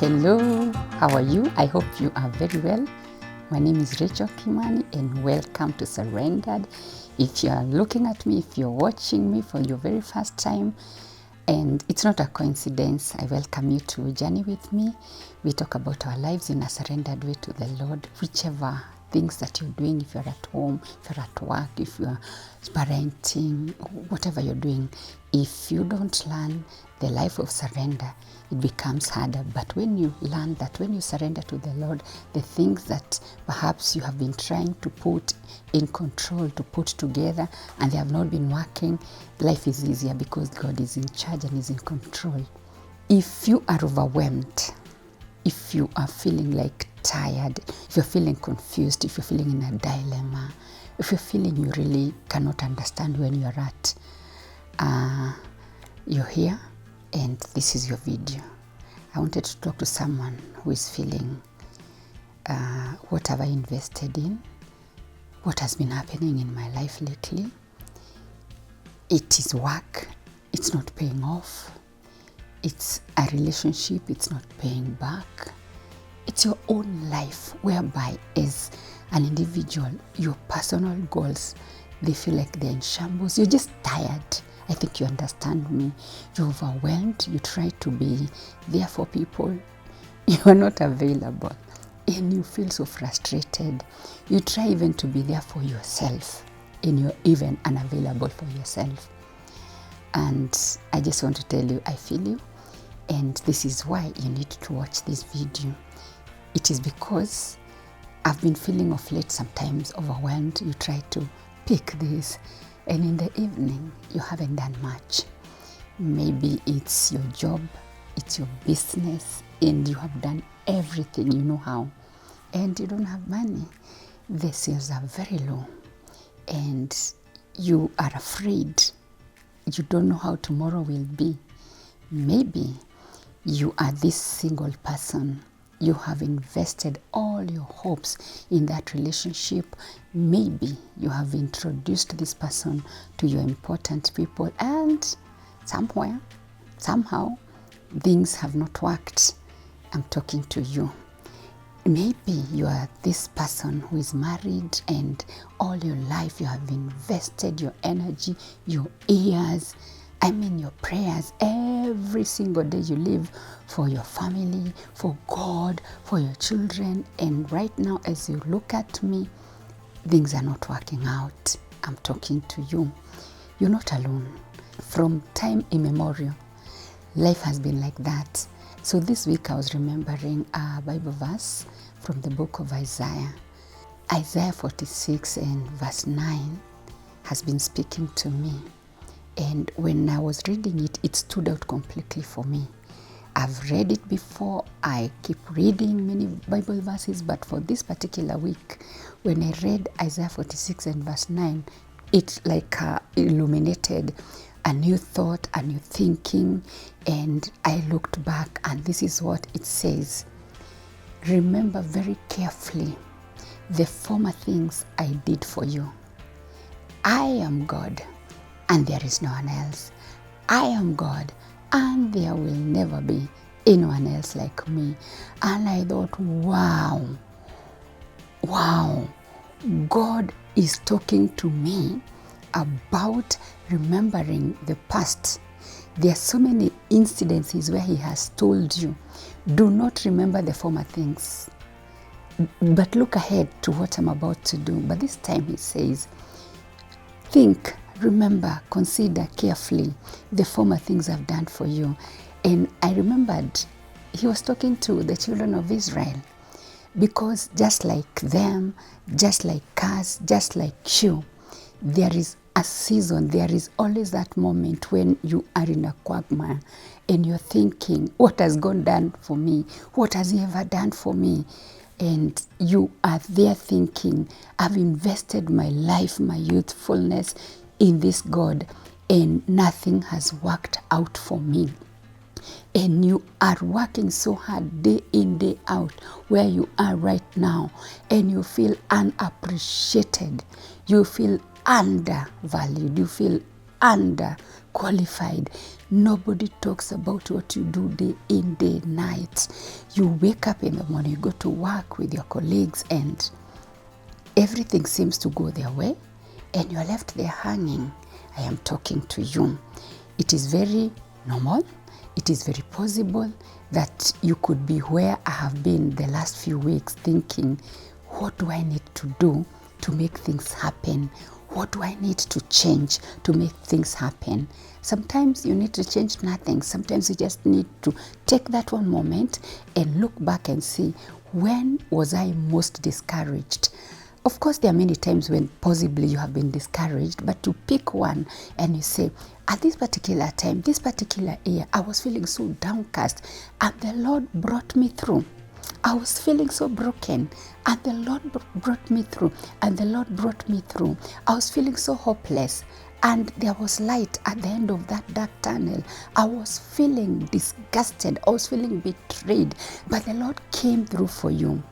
Hello, how are you? I hope you are very well. My name is Rachel Kimani and welcome to Surrendered. If you are looking at me, if you're watching me for your very first time, and it's not a coincidence, I welcome you to journey with me. We talk about our lives in a surrendered way to the Lord, whichever things that you're doing, if you're at home, if you're at work, if you're parenting, whatever you're doing. If you don't learn the life of surrender, it becomes harder. But when you learn that, when you surrender to the Lord, the things that perhaps you have been trying to put in control, to put together, and they have not been working, life is easier because God is in charge and is in control. If you are overwhelmed, if you are feeling like tired, if you're feeling confused, if you're feeling in a dilemma, if you're feeling you really cannot understand when you're at, you're here and this is your video. I wanted to talk to someone who is feeling, what have I invested in? What has been happening in my life lately? It is work, it's not paying off. It's a relationship, it's not paying back. It's your own life whereby as an individual, your personal goals, they feel like they're in shambles. You're just tired. I think you understand me. You're overwhelmed. You try to be there for people. You are not available. And you feel so frustrated. You try even to be there for yourself. And you're even unavailable for yourself. And I just want to tell you, I feel you. And this is why you need to watch this video. It is because I've been feeling of late sometimes overwhelmed. You try to pick this, and in the evening, you haven't done much. Maybe it's your job, it's your business, and you have done everything you know how, and you don't have money. The sales are very low, and you are afraid. You don't know how tomorrow will be. Maybe you are this single person. You have invested all your hopes in that relationship. Maybe you have introduced this person to your important people, and somewhere, somehow, things have not worked. I'm talking to you. Maybe you are this person who is married and all your life you have invested your energy, your years, your prayers. Every single day you live for your family, for God, for your children. And right now, as you look at me, things are not working out. I'm talking to you. You're not alone. From time immemorial, life has been like that. So this week I was remembering a Bible verse from the book of Isaiah. Isaiah 46 and verse 9 has been speaking to me. And when I was reading it, it stood out completely for me. I've read it before. I keep reading many Bible verses, but for this particular week, when I read Isaiah 46 and verse 9, it illuminated a new thought, a new thinking, and I looked back, and this is what it says. Remember very carefully the former things I did for you. I am God, and there is no one else. I am God, and there will never be anyone else like me. And I thought, wow, God is talking to me about remembering the past. There are so many incidences where he has told you, do not remember the former things, but look ahead to what I'm about to do. But this time he says, think, remember, consider carefully the former things I've done for you. And I remembered he was talking to the children of Israel, because just like them, just like us, just like you, there is a season, there is always that moment when you are in a quagmire and you're thinking, what has God done for me? What has he ever done for me? And you are there thinking, I've invested my life, my youthfulness in this God, and nothing has worked out for me. And you are working so hard day in, day out, where you are right now, and you feel unappreciated. You feel undervalued. You feel underqualified. Nobody talks about what you do day in, day night. You wake up in the morning, you go to work with your colleagues, and everything seems to go their way, and you're left there hanging. I am talking to you. It is very normal. It is very possible that you could be where I have been the last few weeks, thinking, what do I need to do to make things happen? What do I need to change to make things happen? Sometimes you need to change nothing. Sometimes you just need to take that one moment and look back and see, when was I most discouraged? Of course, there are many times when possibly you have been discouraged, but to pick one and you say, at this particular time, this particular year, I was feeling so downcast, and the Lord brought me through. I was feeling so broken, and the Lord brought me through, and the Lord brought me through. I was feeling so hopeless, and there was light at the end of that dark tunnel. I was feeling disgusted. I was feeling betrayed, but the Lord came through for you.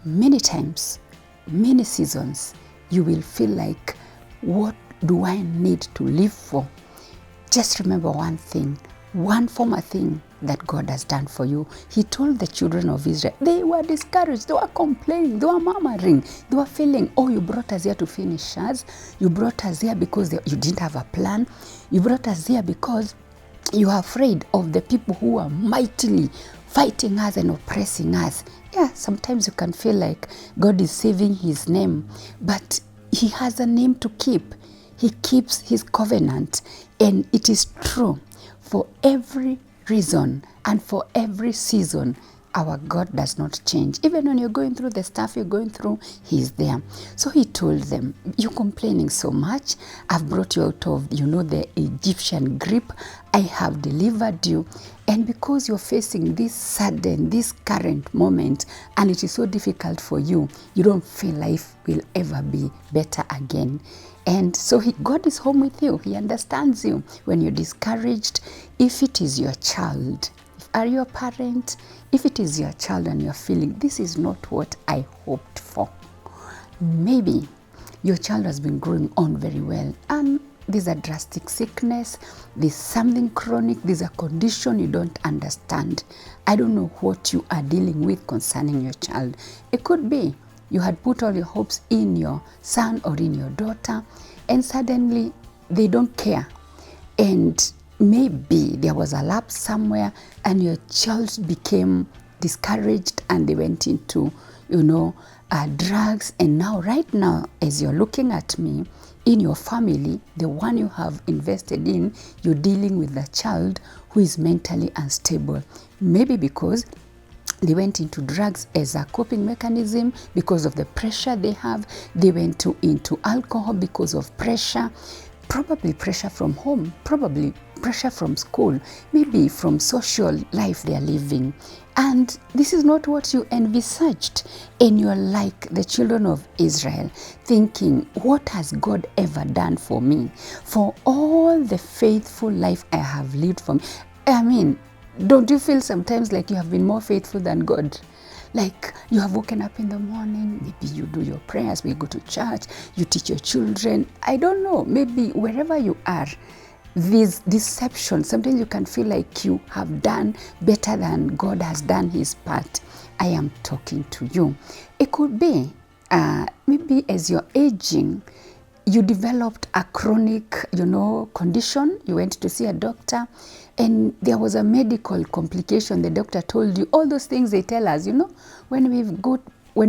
Many times, many seasons, you will feel like, what do I need to live for? Just remember one thing, one former thing that God has done for you. He told the children of Israel, they were discouraged, they were complaining, they were murmuring, they were feeling, oh, you brought us here to finish us. You brought us here because you didn't have a plan. You brought us here because you are afraid of the people who are mightily fighting us and oppressing us. Yeah, sometimes you can feel like God is saving his name, but he has a name to keep. He keeps his covenant, and it is true for every reason and for every season. Our God does not change. Even when you're going through the stuff you're going through, he's there. So he told them, you're complaining so much. I've brought you out of, the Egyptian grip. I have delivered you. And because you're facing this current moment, and it is so difficult for you, you don't feel life will ever be better again. And so God is home with you. He understands you when you're discouraged. If it is your child, are you a parent? If it is your child and you're feeling, this is not what I hoped for. Maybe your child has been growing on very well, and there's a drastic sickness, there's something chronic, there's a condition you don't understand. I don't know what you are dealing with concerning your child. It could be you had put all your hopes in your son or in your daughter, and suddenly they don't care. And maybe there was a lapse somewhere, and your child became discouraged and they went into, drugs. And now, right now, as you're looking at me, in your family, the one you have invested in, you're dealing with a child who is mentally unstable. Maybe because they went into drugs as a coping mechanism because of the pressure they have. They went into alcohol because of pressure, probably pressure from home, probably pressure from school, maybe from social life they are living. And this is not what you envisaged. And you're like the children of Israel, thinking, what has God ever done for me? For all the faithful life I have lived for me. I mean, don't you feel sometimes like you have been more faithful than God? Like you have woken up in the morning, maybe you do your prayers, maybe you go to church, you teach your children. I don't know, maybe wherever you are, this deception, sometimes you can feel like you have done better than God has done his part. I am talking to you. It could be, maybe as you're aging, you developed a chronic, condition. You went to see a doctor, and there was a medical complication. The doctor told you all those things they tell us, when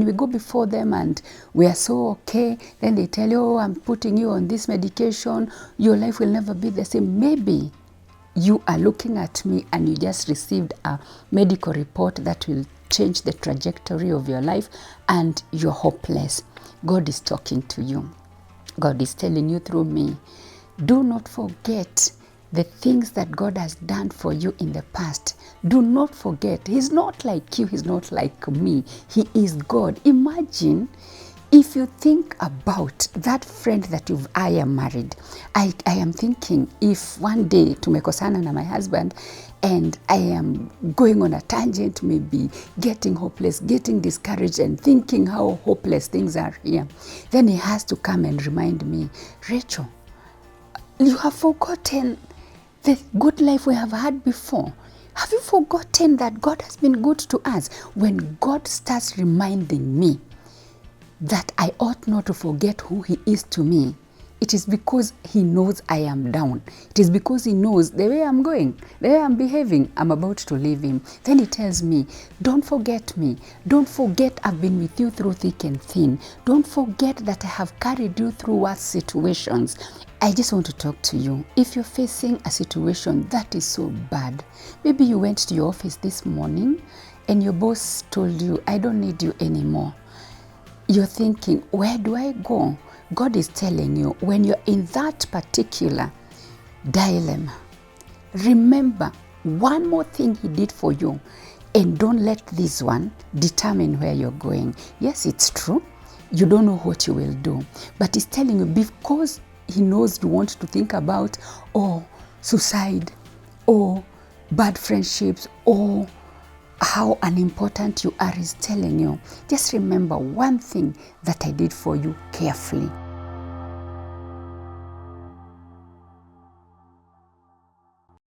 we go before them and we are so okay, then they tell you, oh, I'm putting you on this medication, your life will never be the same. Maybe you are looking at me and you just received a medical report that will change the trajectory of your life, and you're hopeless. God is talking to you. God is telling you through me, do not forget the things that God has done for you in the past. Do not forget. He's not like you. He's not like me. He is God. Imagine if you think about that friend that I am married. I am thinking, if one day tumekosana na my husband and I am going on a tangent, maybe getting hopeless, getting discouraged and thinking how hopeless things are here, then he has to come and remind me, Rachel, you have forgotten the good life we have had before. Have you forgotten that God has been good to us? When God starts reminding me that I ought not to forget who he is to me, it is because he knows I am down. It is because he knows the way I'm going, the way I'm behaving, I'm about to leave him. Then he tells me, don't forget me. Don't forget I've been with you through thick and thin. Don't forget that I have carried you through worse situations. I just want to talk to you. If you're facing a situation that is so bad, maybe you went to your office this morning and your boss told you, I don't need you anymore. You're thinking, where do I go? God is telling you, when you're in that particular dilemma, remember one more thing he did for you, and don't let this one determine where you're going. Yes, it's true. You don't know what you will do, but he's telling you because he knows you want to think about, suicide, or bad friendships, or how unimportant you are. Is telling you, just remember one thing that I did for you carefully.